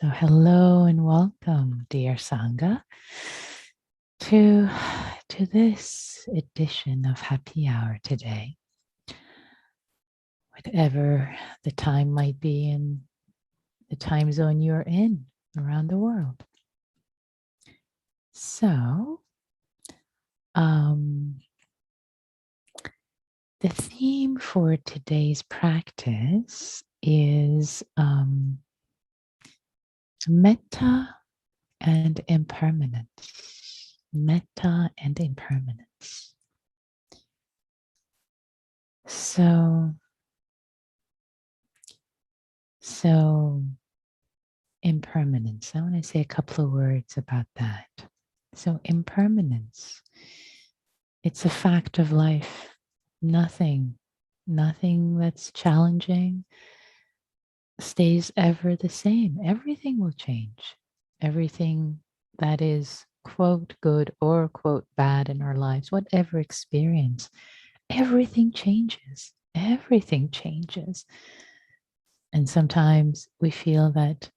So hello and welcome, dear Sangha, to this edition of Happy Hour today. Whatever the time might be in the time zone you're in around the world. So, the theme for today's practice is Metta and impermanence. Metta and impermanence. So impermanence. I want to say a couple of words about that. So impermanence, it's a fact of life. Nothing that's challenging stays ever the same. Everything will change. Everything that is quote good or quote bad in our lives, whatever experience, everything changes. Everything changes. And sometimes we feel that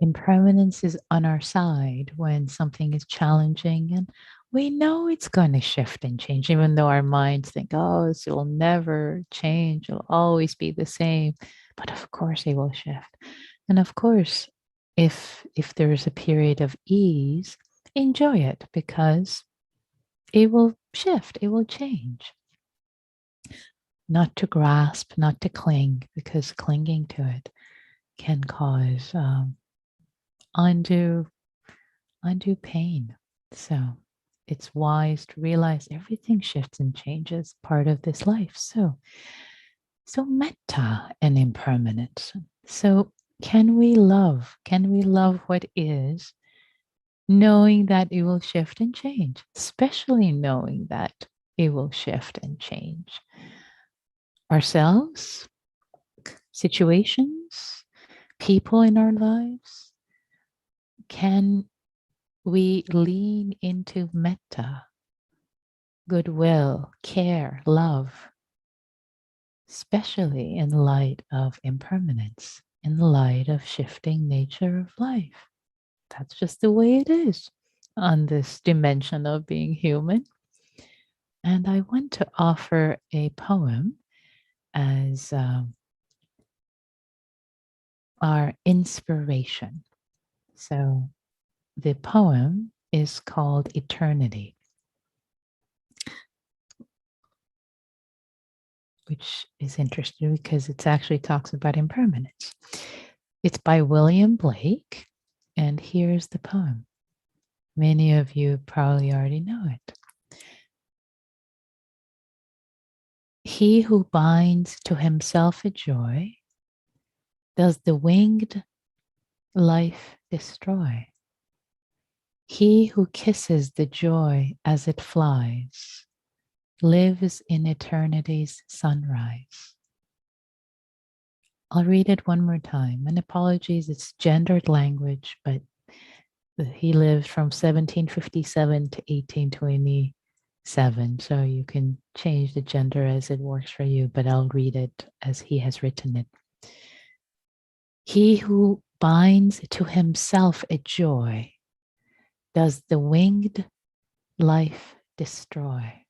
impermanence is on our side when something is challenging, and we know it's going to shift and change, even though our minds think, oh, this will never change, it'll always be the same. But of course it will shift. And of course, if there is a period of ease, enjoy it, because it will shift, it will change. Not to grasp, not to cling, because clinging to it can cause undue pain. So it's wise to realize everything shifts and changes, part of this life. So metta and impermanence. So can we love what is, knowing that it will shift and change, especially knowing that it will shift and change ourselves, situations, people in our lives? Can we lean into metta, goodwill, care, love, especially in light of impermanence, in the light of shifting nature of life? That's just the way it is on this dimension of being human. And I want to offer a poem as our inspiration. So the poem is called Eternity, which is interesting because it actually talks about impermanence. It's by William Blake, and here's the poem. Many of you probably already know it. He who binds to himself a joy, does the winged life destroy? He who kisses the joy as it flies, lives in eternity's sunrise. I'll read it one more time, and apologies, it's gendered language, but he lived from 1757 to 1827, so you can change the gender as it works for you, but I'll read it as he has written it. He who binds to himself a joy, does the winged life destroy?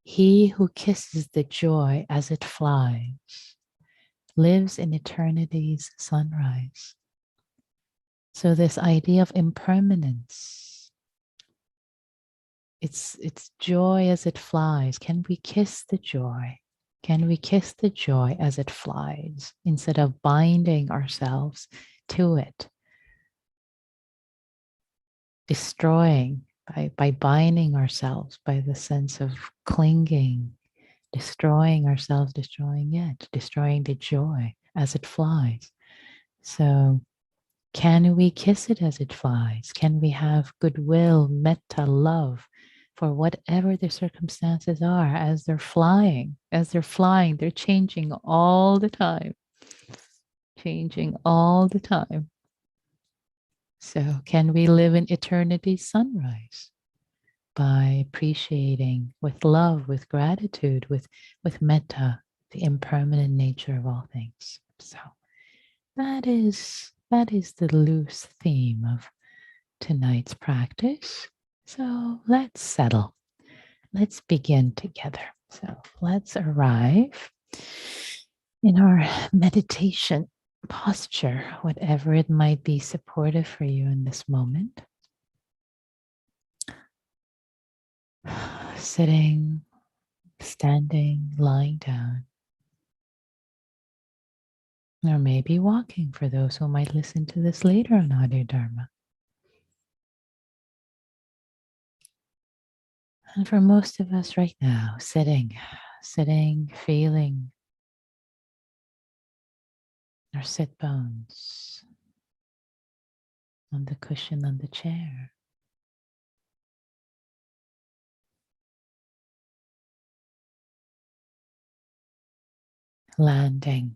He who kisses the joy as it flies, lives in eternity's sunrise. So this idea of impermanence, it's joy as it flies. Can we kiss the joy? Can we kiss the joy as it flies instead of binding ourselves to it? Destroying by binding ourselves, by the sense of clinging, destroying ourselves, destroying it, destroying the joy as it flies. So can we kiss it as it flies? Can we have goodwill, metta, love for whatever the circumstances are as they're flying? As they're flying, they're changing all the time. Changing all the time. So can we live in eternity's sunrise by appreciating with love, with gratitude, with metta, the impermanent nature of all things? So that is the loose theme of tonight's practice. So let's settle. Let's begin together. So let's arrive in our meditation posture, whatever it might be supportive for you in this moment. Sitting, standing, lying down, or maybe walking for those who might listen to this later on Audio Dharma. And for most of us right now, sitting, feeling our sit bones on the cushion on the chair. Landing.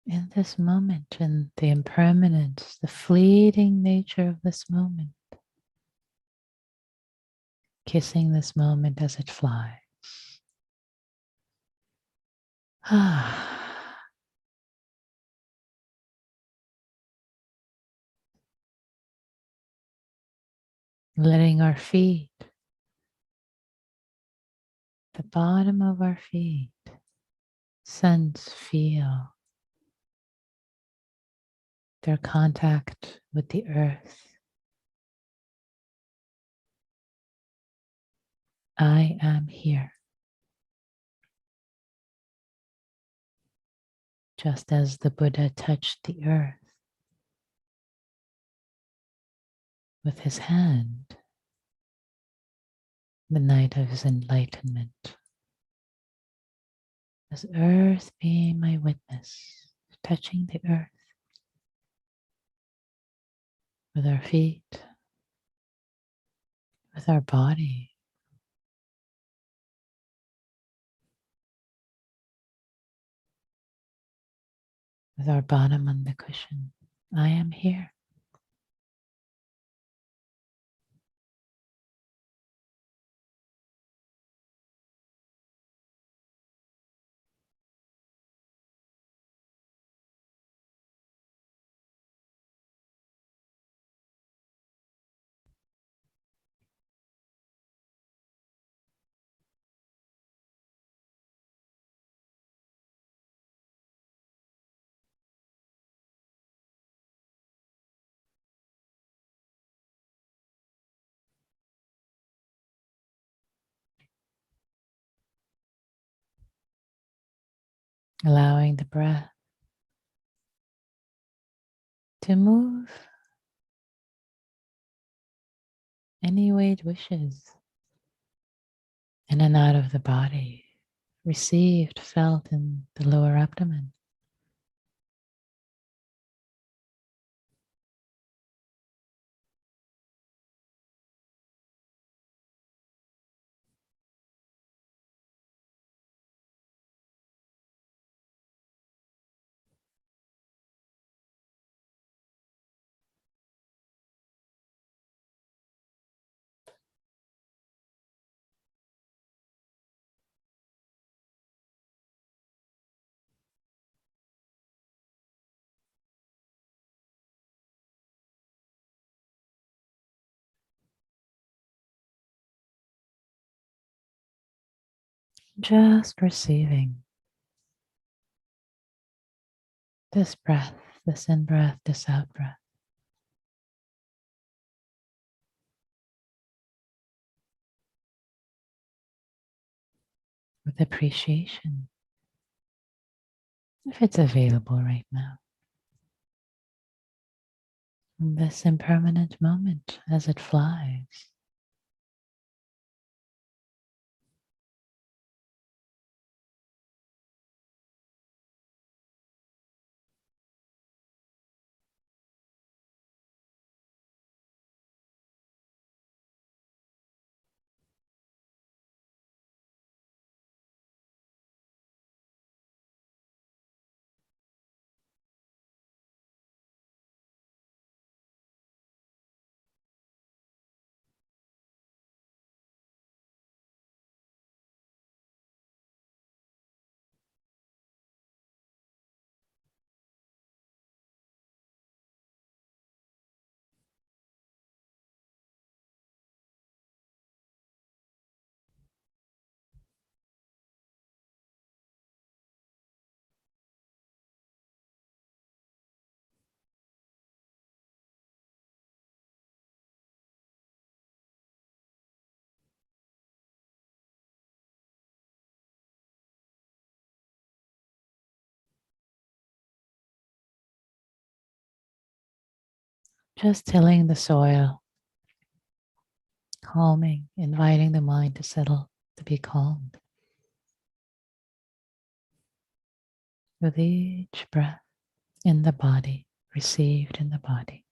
In this moment, in the impermanence, the fleeting nature of this moment, kissing this moment as it flies. Letting our feet, the bottom of our feet, sense, feel their contact with the earth. I am here. Just as the Buddha touched the earth with his hand the night of his enlightenment. As earth being my witness, touching the earth with our feet, with our body, with our bottom on the cushion. I am here. Allowing the breath to move any way it wishes, in and out of the body, received, felt in the lower abdomen. Just receiving this breath, this in breath, this out breath. With appreciation, if it's available right now. In this impermanent moment as it flies. Just tilling the soil, calming, inviting the mind to settle, to be calmed with each breath in the body, received in the body.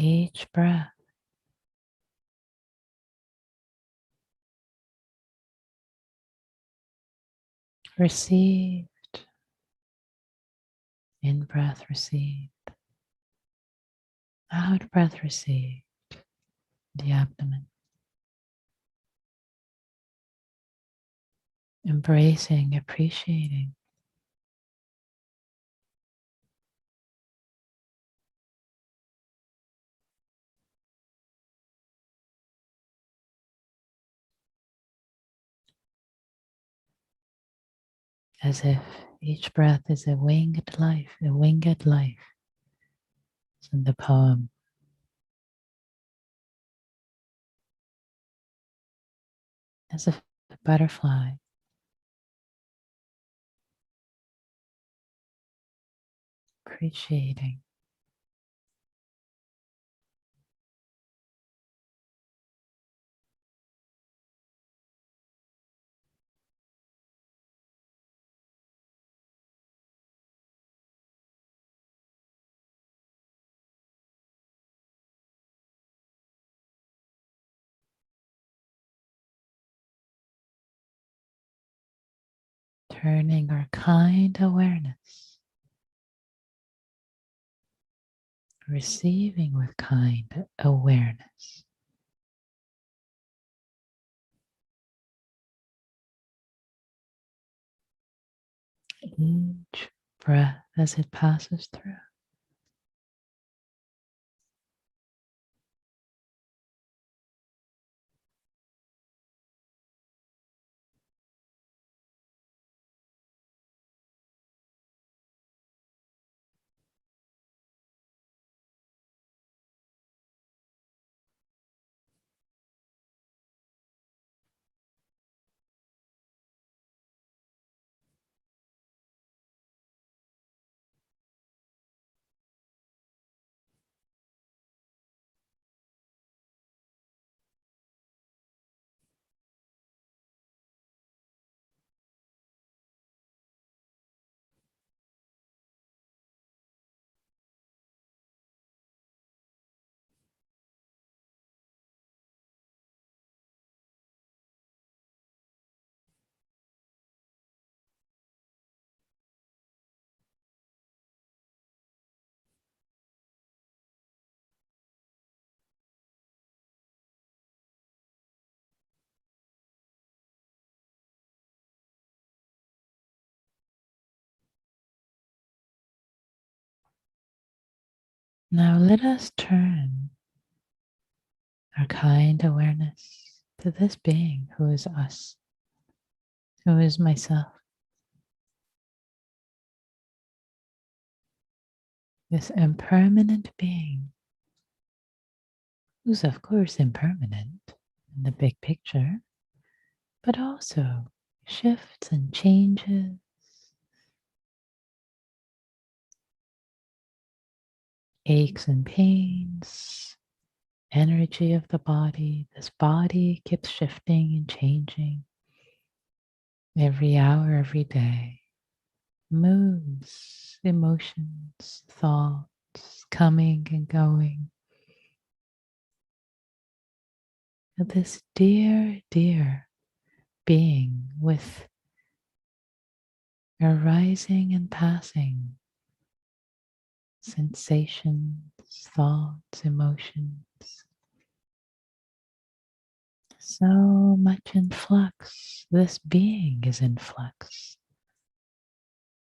Each breath received, in breath received, out breath received, the abdomen. Embracing, appreciating. As if each breath is a winged life, a winged life. It's in the poem. As if a butterfly appreciating. Turning our kind awareness, receiving with kind awareness. Each breath as it passes through. Now let us turn our kind awareness to this being who is us, who is myself, this impermanent being, who's of course impermanent in the big picture, but also shifts and changes, aches and pains, energy of the body. This body keeps shifting and changing every hour, every day. Moods, emotions, thoughts coming and going. And this dear, dear being with arising and passing sensations, thoughts, emotions. So much in flux. This being is in flux,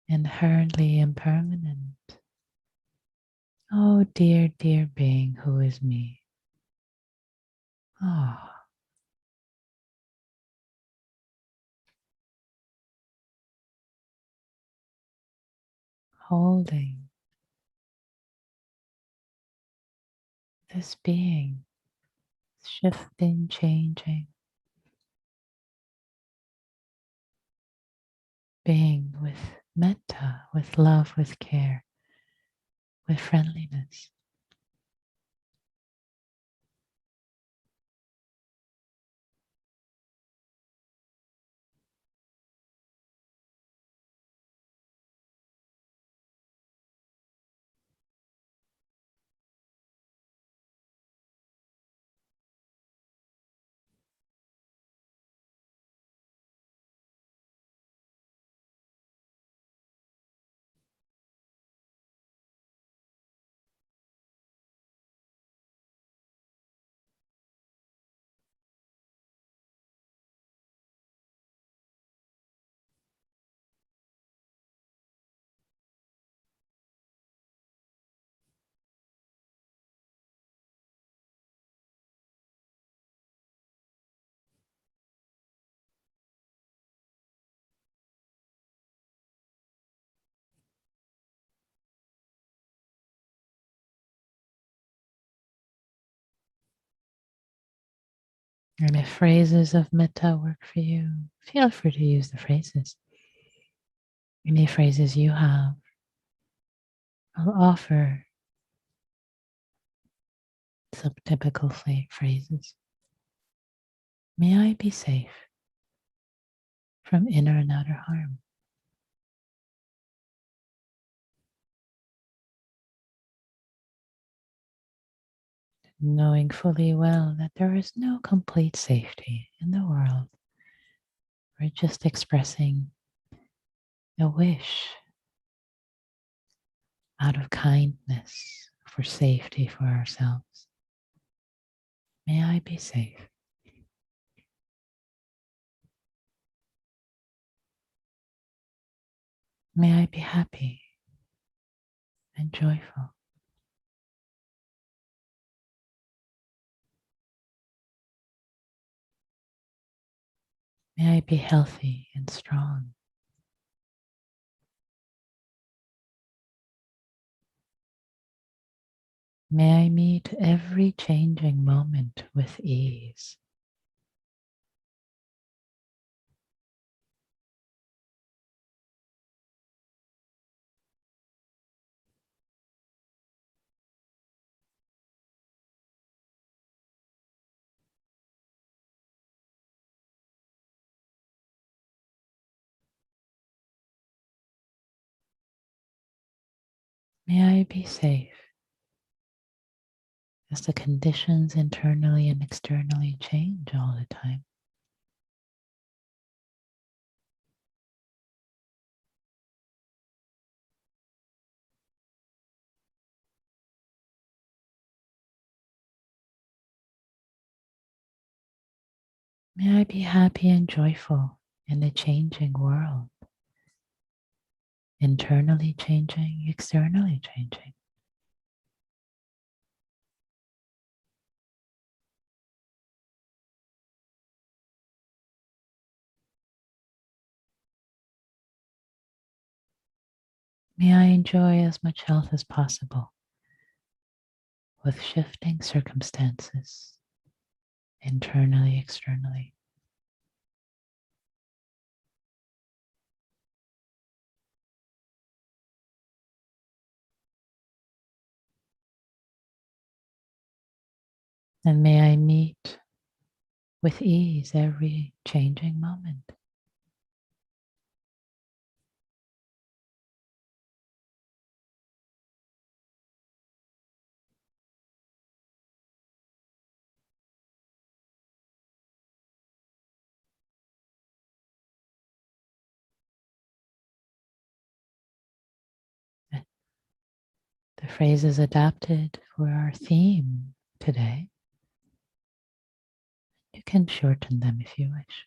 inherently impermanent. Oh, dear, dear being who is me. Oh, holding this being, shifting, changing, being with metta, with love, with care, with friendliness. And if phrases of metta work for you, feel free to use the phrases. Any phrases you have, I'll offer some typical phrases. May I be safe from inner and outer harm. Knowing fully well that there is no complete safety in the world. We're just expressing a wish out of kindness for safety for ourselves. May I be safe. May I be happy and joyful. May I be healthy and strong. May I meet every changing moment with ease. May I be safe as the conditions internally and externally change all the time. May I be happy and joyful in a changing world, internally changing, externally changing. May I enjoy as much health as possible with shifting circumstances, internally, externally. And may I meet with ease every changing moment. The phrases adapted for our theme today. You can shorten them if you wish.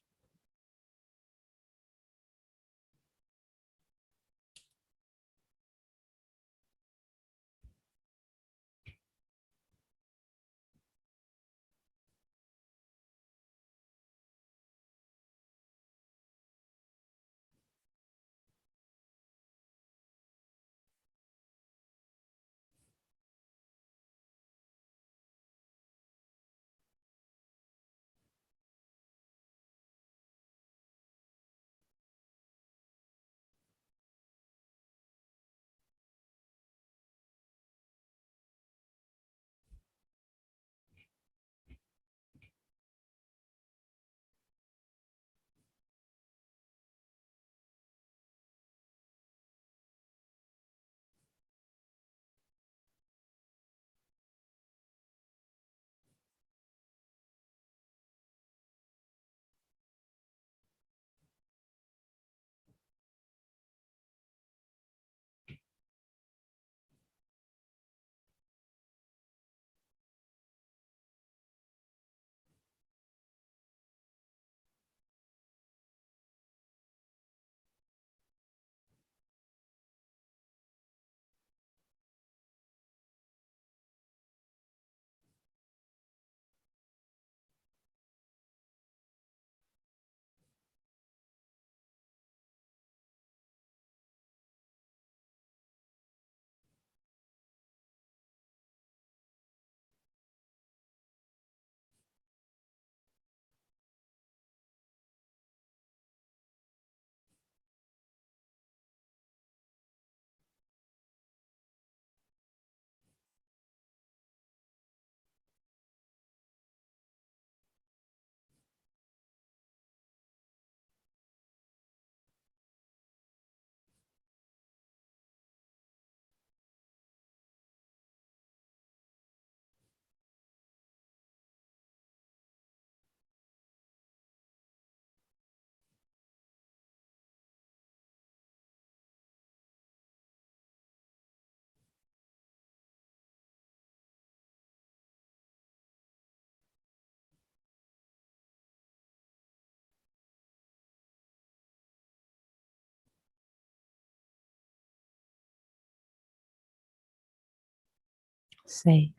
Safe,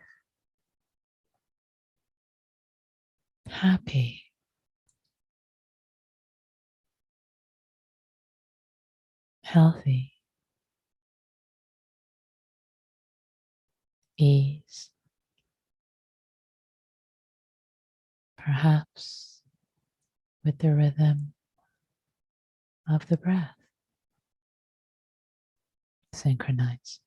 happy, healthy, ease, perhaps with the rhythm of the breath synchronized.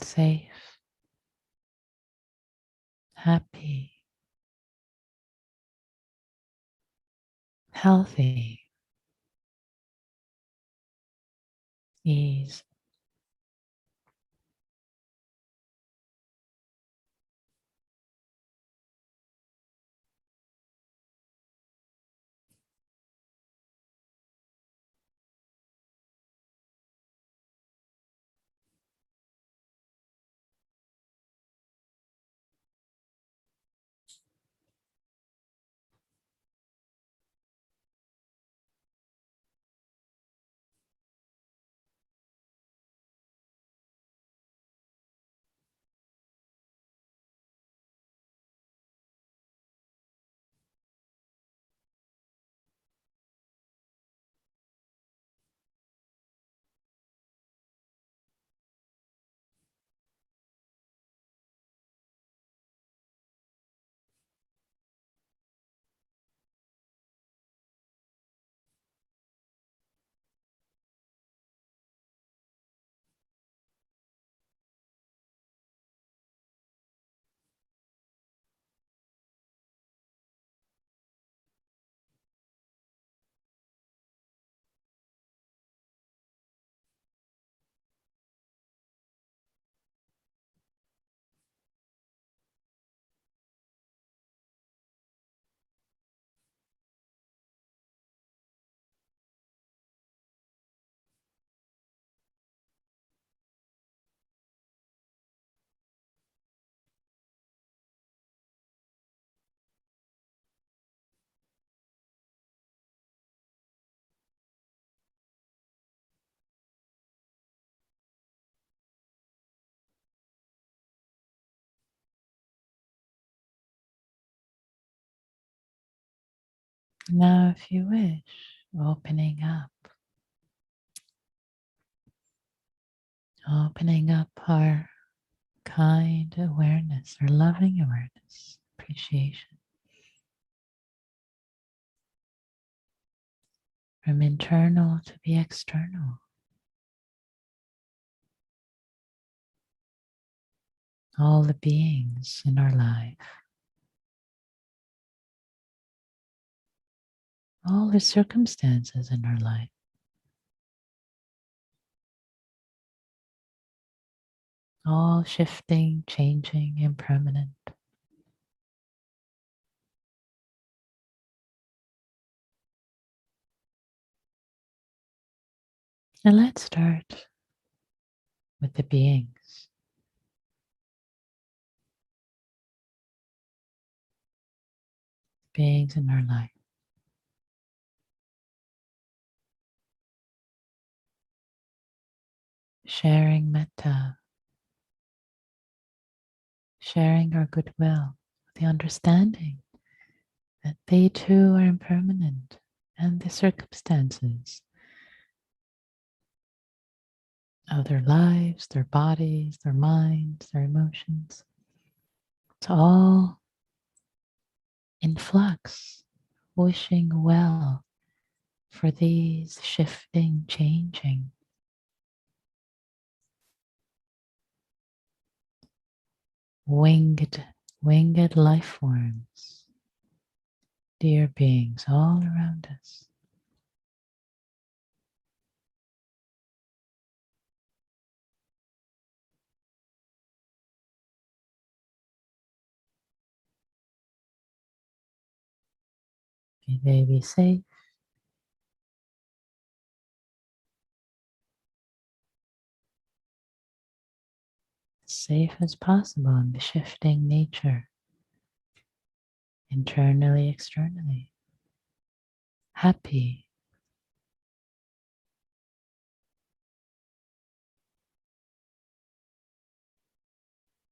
safe, happy, healthy, ease. Now, if you wish, opening up our kind awareness, our loving awareness, appreciation from internal to the external. All the beings in our life, all the circumstances in our life, all shifting, changing, impermanent. And let's start with the beings in our life. Sharing metta, sharing our goodwill, the understanding that they too are impermanent and the circumstances of their lives, their bodies, their minds, their emotions. It's all in flux, wishing well for these shifting, changing, winged life forms, dear beings all around us. May they be safe, as safe as possible in the shifting nature, internally, externally, happy,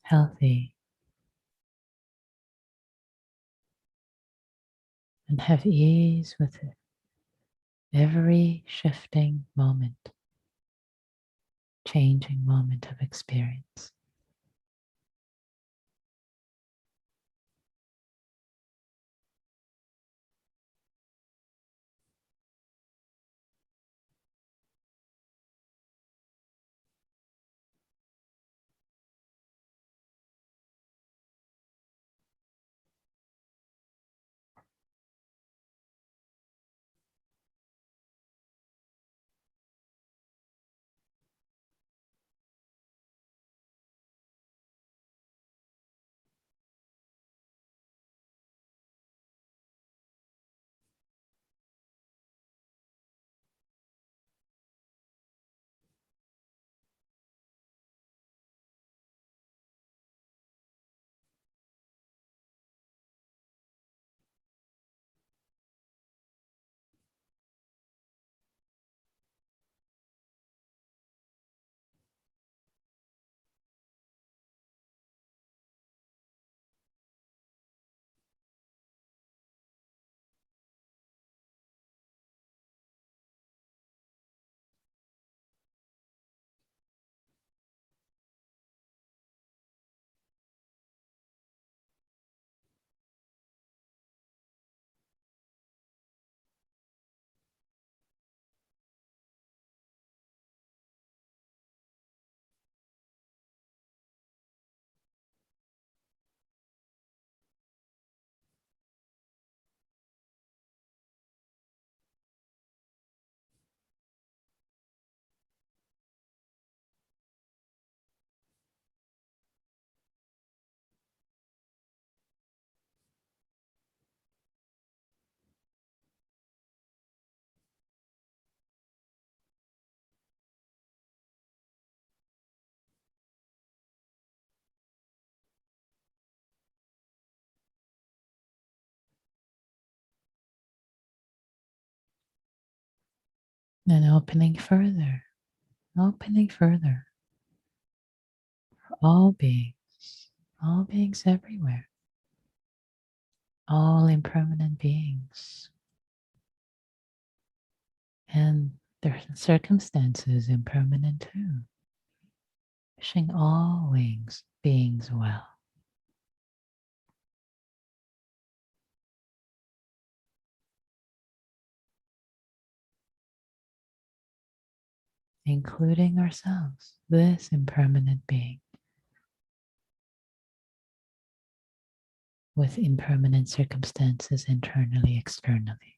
healthy, and have ease with it. Every shifting moment, changing moment of experience. And opening further for all beings everywhere, all impermanent beings, and their circumstances impermanent too. Wishing all beings well, including ourselves, this impermanent being with impermanent circumstances internally, externally.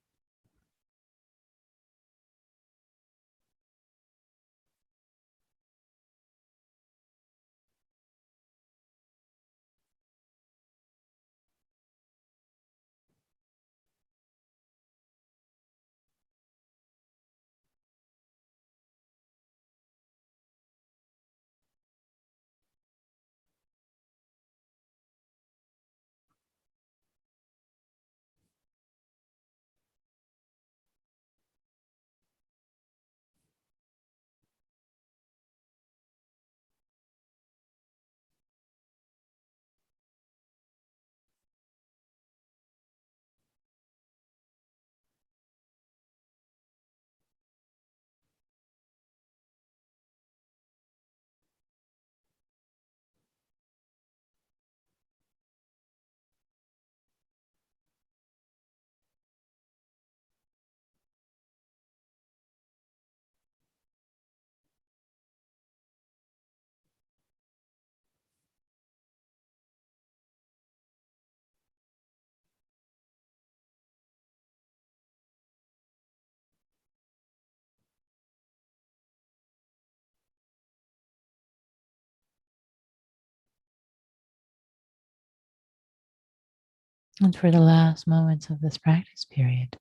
And for the last moments of this practice period,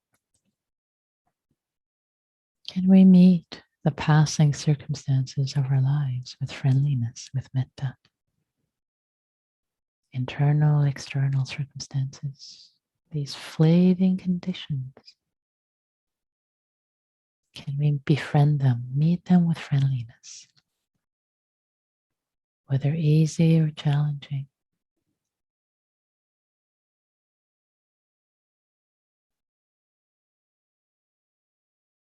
can we meet the passing circumstances of our lives with friendliness, with metta? Internal, external circumstances, these fleeting conditions. Can we befriend them, meet them with friendliness, whether easy or challenging?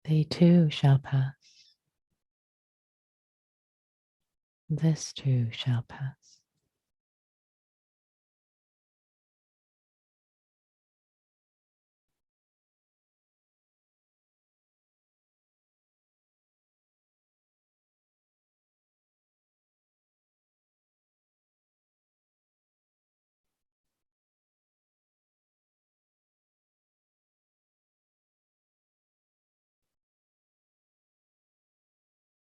They too shall pass. This too shall pass.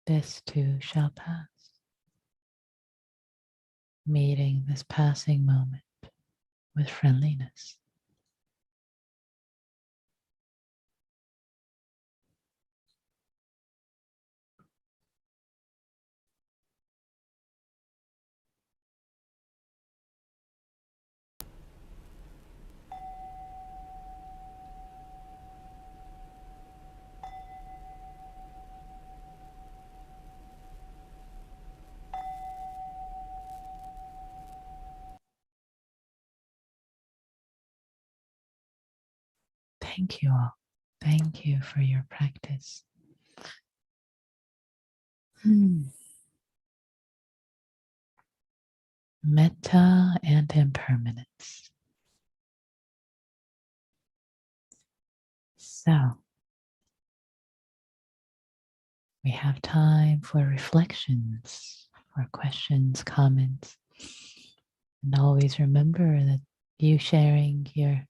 This too shall pass. Meeting this passing moment with friendliness. Thank you all. Thank you for your practice. Metta and impermanence. So, we have time for reflections, for questions, comments. And always remember that you sharing your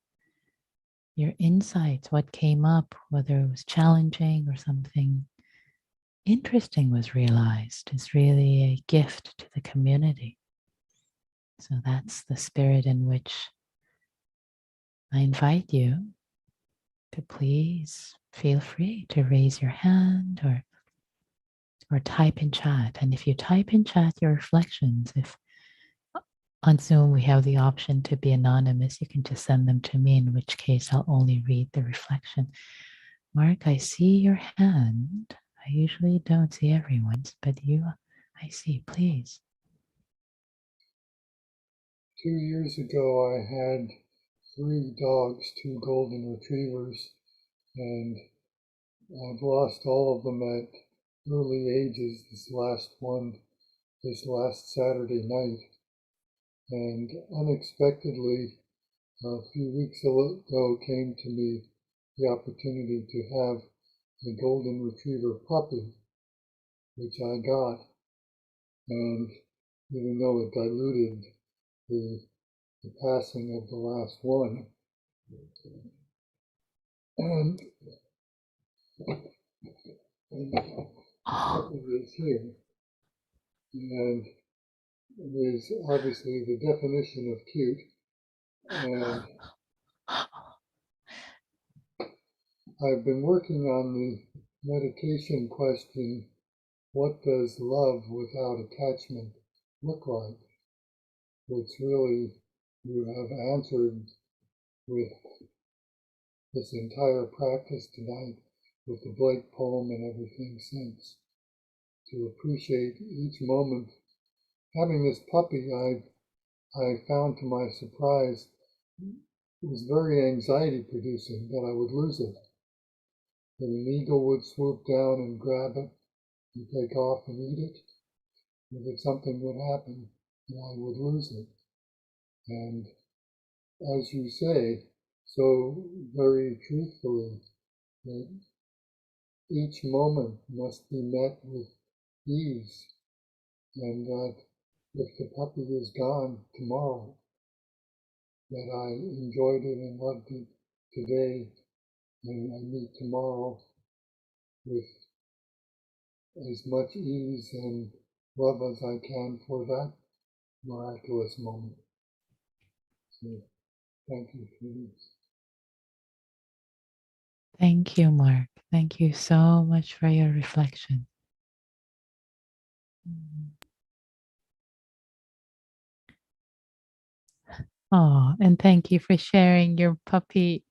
insights, what came up, whether it was challenging or something interesting was realized, is really a gift to the community. So that's the spirit in which I invite you to please feel free to raise your hand or type in chat. And if you type in chat your reflections, if on Zoom we have the option to be anonymous, you can just send them to me, in which case I'll only read the reflection. Mark, I see your hand. I usually don't see everyone's, but you, I see, please. 2 years ago, I had 3 dogs, 2 golden retrievers, and I've lost all of them at early ages. This last one, this last Saturday night. And unexpectedly, a few weeks ago came to me the opportunity to have a golden retriever puppy, which I got. And even though it diluted the passing of the last one, and the puppy is here. And it is obviously the definition of cute. And I've been working on the meditation question, what does love without attachment look like? Which really you have answered with this entire practice tonight, with the Blake poem and everything since. To appreciate each moment. Having this puppy, I found to my surprise, it was very anxiety producing that I would lose it. That an eagle would swoop down and grab it and take off and eat it. And that something would happen and I would lose it. And as you say, so very truthfully, that each moment must be met with ease, and that if the puppy is gone tomorrow, that I enjoyed it and loved it today, and I meet tomorrow with as much ease and love as I can for that miraculous moment. So thank you for this. Thank you, Mark. Thank you so much for your reflection. Oh, and thank you for sharing your puppy,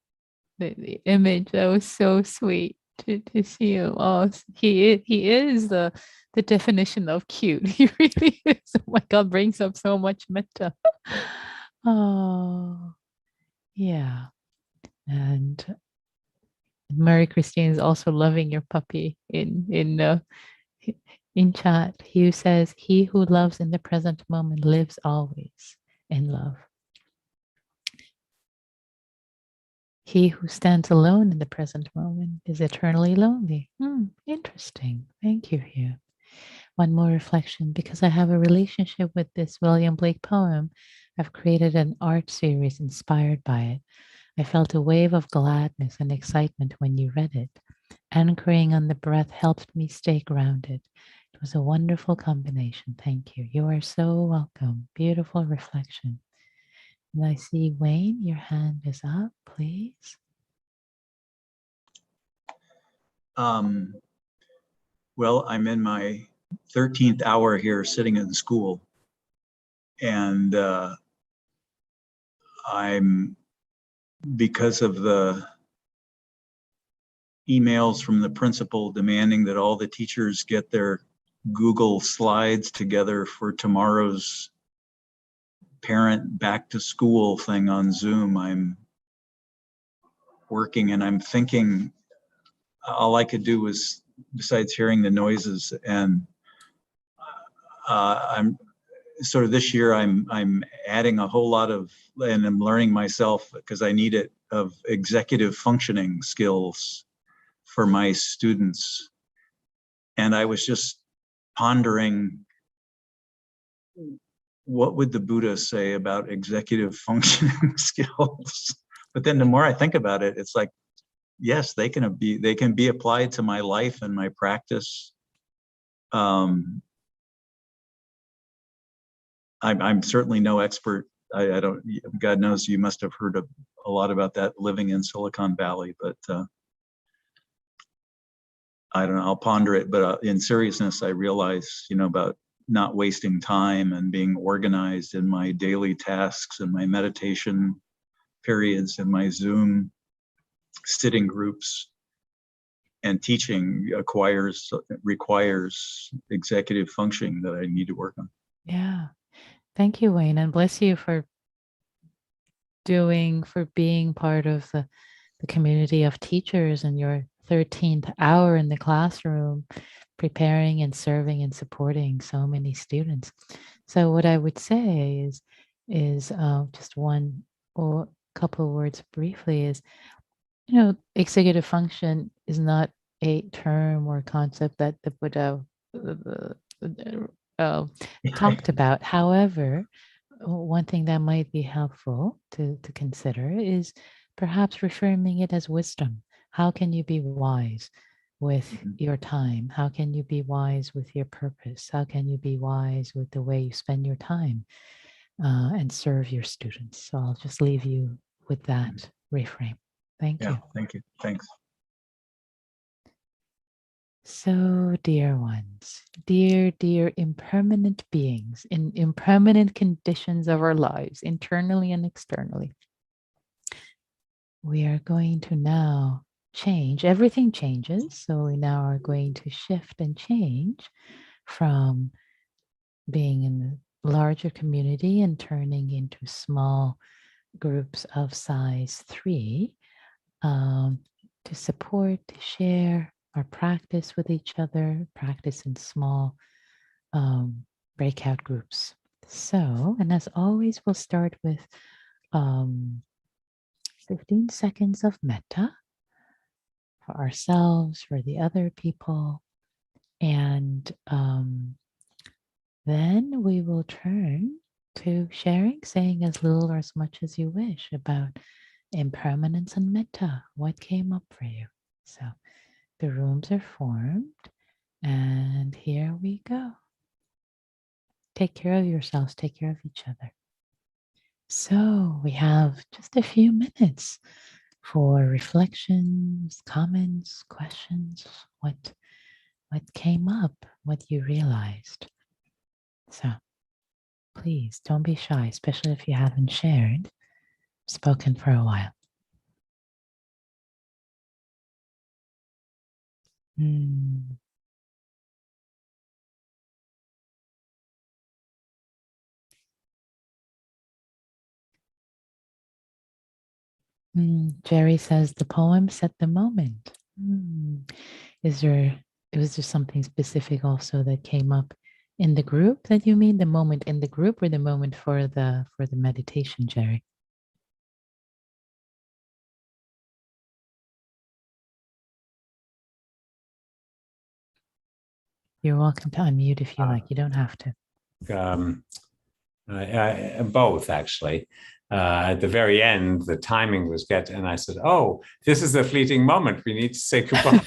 the image. That was so sweet to see him. Oh, he is the definition of cute. He really is. Oh my God, brings up so much metta. Oh, yeah. And Mary Christine is also loving your puppy in chat. Hugh says, "He who loves in the present moment lives always in love. He who stands alone in the present moment is eternally lonely." Interesting. Thank you, Hugh. One more reflection. Because I have a relationship with this William Blake poem, I've created an art series inspired by it. I felt a wave of gladness and excitement when you read it. Anchoring on the breath helped me stay grounded. It was a wonderful combination. Thank you. You are so welcome. Beautiful reflection. And I see Wayne, your hand is up, please. Well, I'm in my 13th hour here sitting in school, and I'm, because of the emails from the principal demanding that all the teachers get their Google slides together for tomorrow's parent back to school thing on Zoom, I'm working and I'm thinking all I could do was, besides hearing the noises, and I'm sort of this year I'm adding a whole lot of, and I'm learning myself because I need it, of executive functioning skills for my students. And I was just pondering, what would the Buddha say about executive functioning skills? But then the more I think about it, it's like, yes, they can be applied to my life and my practice. I'm certainly no expert. I don't, God knows you must have heard a lot about that living in Silicon Valley, but I don't know, I'll ponder it. But in seriousness, I realize, about not wasting time and being organized in my daily tasks and my meditation periods and my Zoom sitting groups. and teaching requires executive functioning that I need to work on. Yeah. Thank you, Wayne, and bless you for being part of the community of teachers in your 13th hour in the classroom, preparing and serving and supporting so many students. So what I would say is just one or couple of words briefly is, executive function is not a term or concept that the Buddha talked about. However, one thing that might be helpful to consider is perhaps reframing it as wisdom. How can you be wise with your time? How can you be wise with your purpose? How can you be wise with the way you spend your time and serve your students? So I'll just leave you with that reframe. Thank you. Thank you. Thanks. So, dear ones, dear impermanent beings in impermanent conditions of our lives, internally and externally, we are going to now change. Everything changes. So we now are going to shift and change from being in the larger community and turning into small groups of size 3 to support, to share our practice with each other, practice in small breakout groups. So, and as always, we'll start with 15 seconds of metta for ourselves, for the other people. And then we will turn to sharing, saying as little or as much as you wish about impermanence and metta. What came up for you? So the rooms are formed, and here we go. Take care of yourselves, take care of each other. So we have just a few minutes for reflections, comments, questions, what came up, what you realized. So please don't be shy, especially if you haven't spoken for a while. Jerry says the poem set the moment. Was there something specific also that came up in the group that you mean, the moment in the group or the moment for the meditation, Jerry? You're welcome to unmute if you like. You don't have to. Both, actually. At the very end, the timing was good, and I said, "Oh, this is a fleeting moment. We need to say goodbye."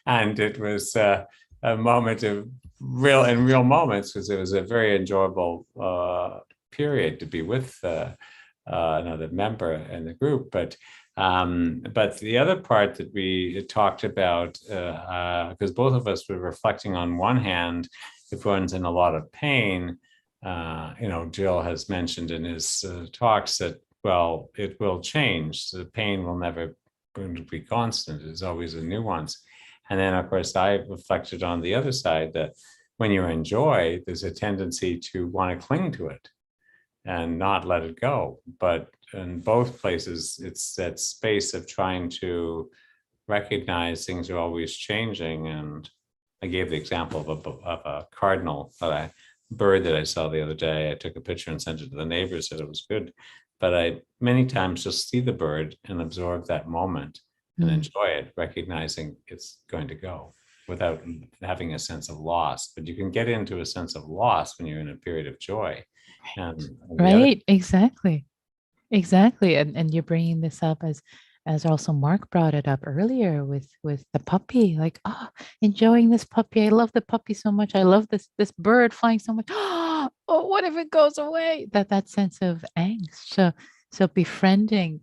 And it was a moment of real moments, because it was a very enjoyable period to be with another member in the group. But the other part that we talked about, because both of us were reflecting on one hand, if one's in a lot of pain, Jill has mentioned in his talks that, well, it will change. The pain will never be constant. There's always a nuance. And then, of course, I reflected on the other side that when you enjoy, there's a tendency to want to cling to it and not let it go. But in both places, it's that space of trying to recognize things are always changing. And I gave the example of a cardinal, bird that I saw the other day. I took a picture and sent it to the neighbors, said it was good. But I many times just see the bird and absorb that moment and enjoy it, recognizing it's going to go without having a sense of loss. But you can get into a sense of loss when you're in a period of joy. Right, exactly. And you're bringing this up as also Mark brought it up earlier with the puppy, like, enjoying this puppy. I love the puppy so much. I love this bird flying so much. Oh, what if it goes away? That sense of angst. So befriending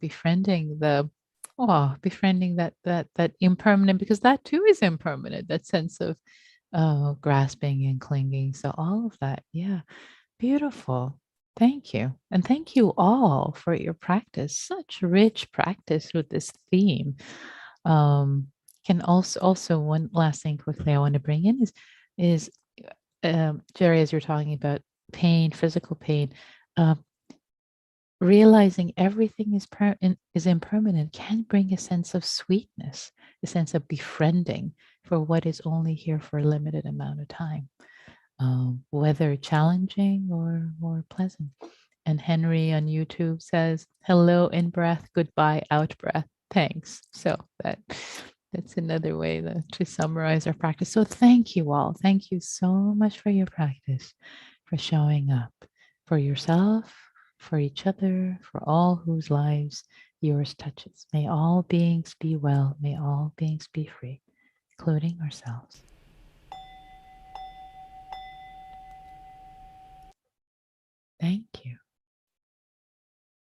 that impermanent, because that too is impermanent, that sense of grasping and clinging. So all of that, yeah, beautiful. Thank you. And thank you all for your practice. Such rich practice with this theme Can also one last thing quickly I want to bring in is Jerry, as you're talking about pain, physical pain, uh, realizing everything is impermanent can bring a sense of sweetness, a sense of befriending for what is only here for a limited amount of time, whether challenging or pleasant. And Henry on YouTube says, "Hello in breath, goodbye out breath. Thanks." So that's another way to summarize our practice. So thank you all. Thank you so much for your practice, for showing up for yourself, for each other, for all whose lives yours touches. May all beings be well. May all beings be free, including ourselves. Thank you.